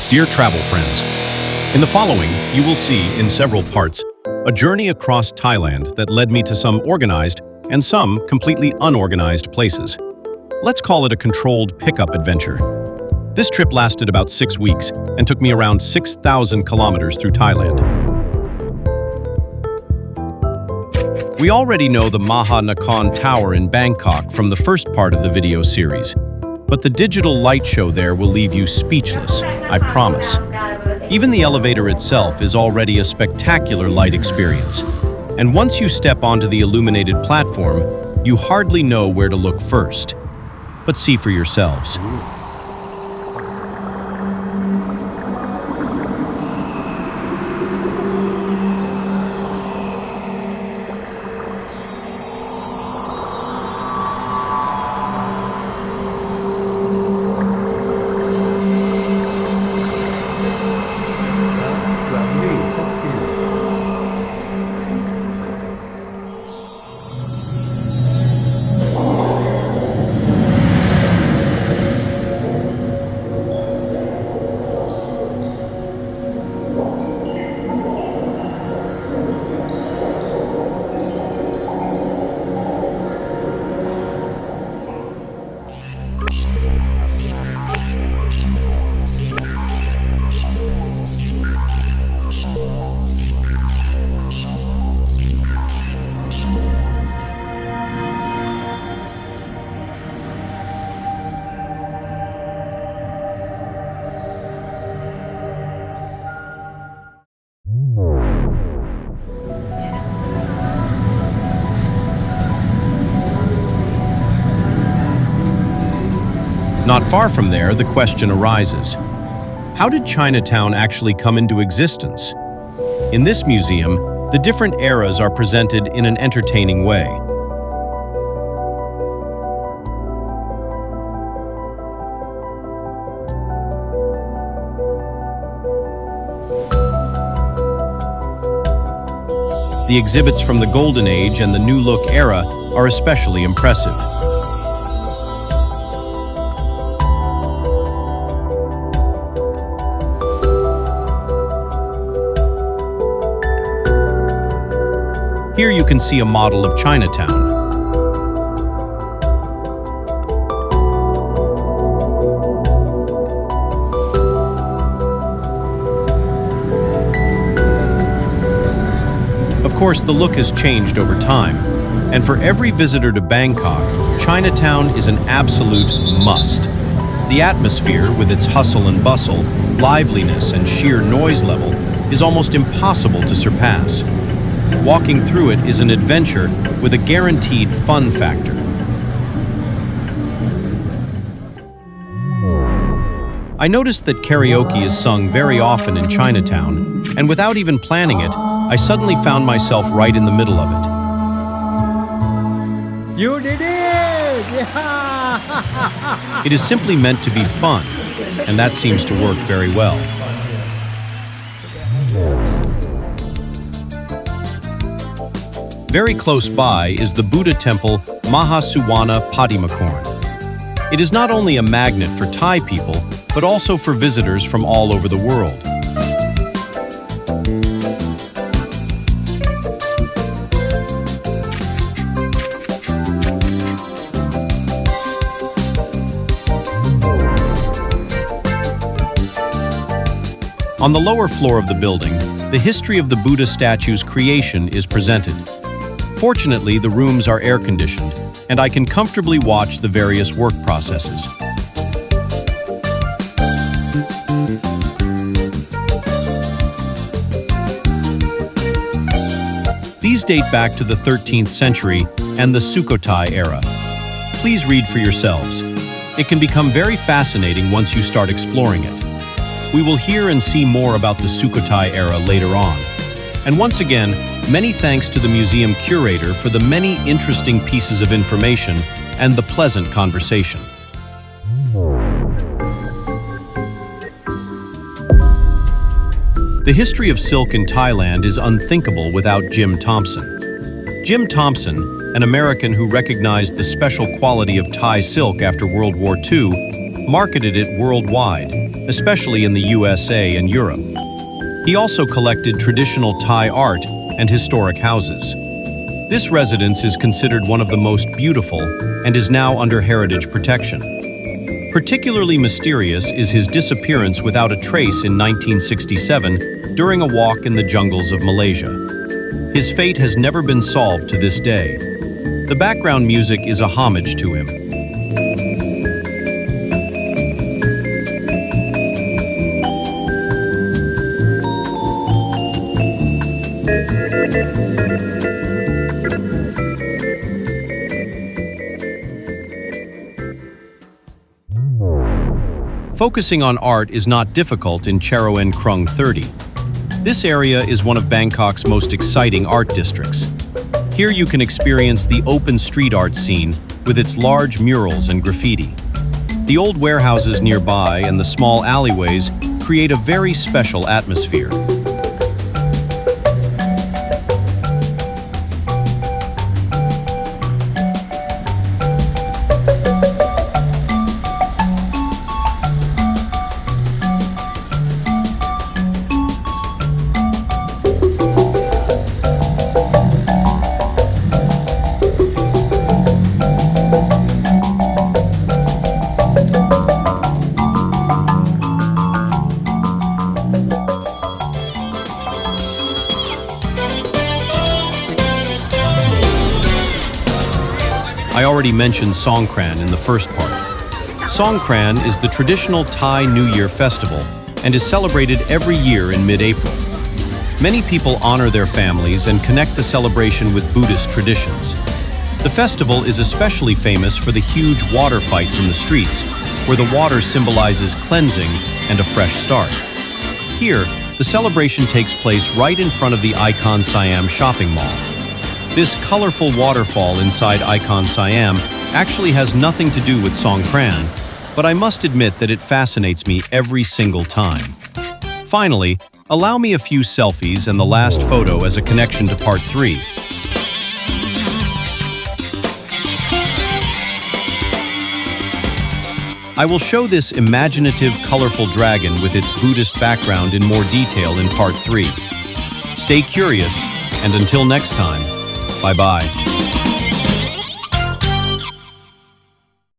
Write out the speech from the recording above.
Dear travel friends, in the following, you will see, in several parts, a journey across Thailand that led me to some organized and some completely unorganized places. Let's call it a controlled pickup adventure. This trip lasted about 6 weeks and took me around 6,000 kilometers through Thailand. We already know the Maha Nakhon Tower in Bangkok from the first part of the video series, but the digital light show there will leave you speechless, I promise. Even the elevator itself is already a spectacular light experience, and once you step onto the illuminated platform, you hardly know where to look first. But see for yourselves. Not far from there, the question arises, how did Chinatown actually come into existence? In this museum, the different eras are presented in an entertaining way. The exhibits from the Golden Age and the New Look era are especially impressive. Here you can see a model of Chinatown. Of course, the look has changed over time, and for every visitor to Bangkok, Chinatown is an absolute must. The atmosphere, with its hustle and bustle, liveliness, and sheer noise level, is almost impossible to surpass. Walking through it is an adventure with a guaranteed fun factor. I noticed that karaoke is sung very often in Chinatown, and without even planning it, I suddenly found myself right in the middle of it. You did it! Yeah! It is simply meant to be fun, and that seems to work very well. Very close by is the Buddha temple Mahasuwana Patimakorn. It is not only a magnet for Thai people, but also for visitors from all over the world. On the lower floor of the building, the history of the Buddha statue's creation is presented. Fortunately, the rooms are air-conditioned, and I can comfortably watch the various work processes. These date back to the 13th century and the Sukhothai era. Please read for yourselves. It can become very fascinating once you start exploring it. We will hear and see more about the Sukhothai era later on. And once again, many thanks to the museum curator for the many interesting pieces of information and the pleasant conversation. The history of silk in Thailand is unthinkable without Jim Thompson. Jim Thompson, an American who recognized the special quality of Thai silk after World War II, marketed it worldwide. especially in the USA and Europe. He also collected traditional Thai art and historic houses. This residence is considered one of the most beautiful and is now under heritage protection. Particularly mysterious is his disappearance without a trace in 1967 during a walk in the jungles of Malaysia. His fate has never been solved to this day. The background music is a homage to him. Focusing on art is not difficult in Charoen Krung 30. This area is one of Bangkok's most exciting art districts. Here you can experience the open street art scene with its large murals and graffiti. The old warehouses nearby and the small alleyways create a very special atmosphere. I already mentioned Songkran in the first part. Songkran is the traditional Thai New Year festival and is celebrated every year in mid-April. Many people honor their families and connect the celebration with Buddhist traditions. The festival is especially famous for the huge water fights in the streets, where the water symbolizes cleansing and a fresh start. Here, the celebration takes place right in front of the Icon Siam shopping mall. This colorful waterfall inside Icon Siam actually has nothing to do with Songkran, but I must admit that it fascinates me every single time. Finally, allow me a few selfies and the last photo as a connection to part 3. I will show this imaginative, colorful dragon with its Buddhist background in more detail in part 3. Stay curious, and until next time, bye-bye.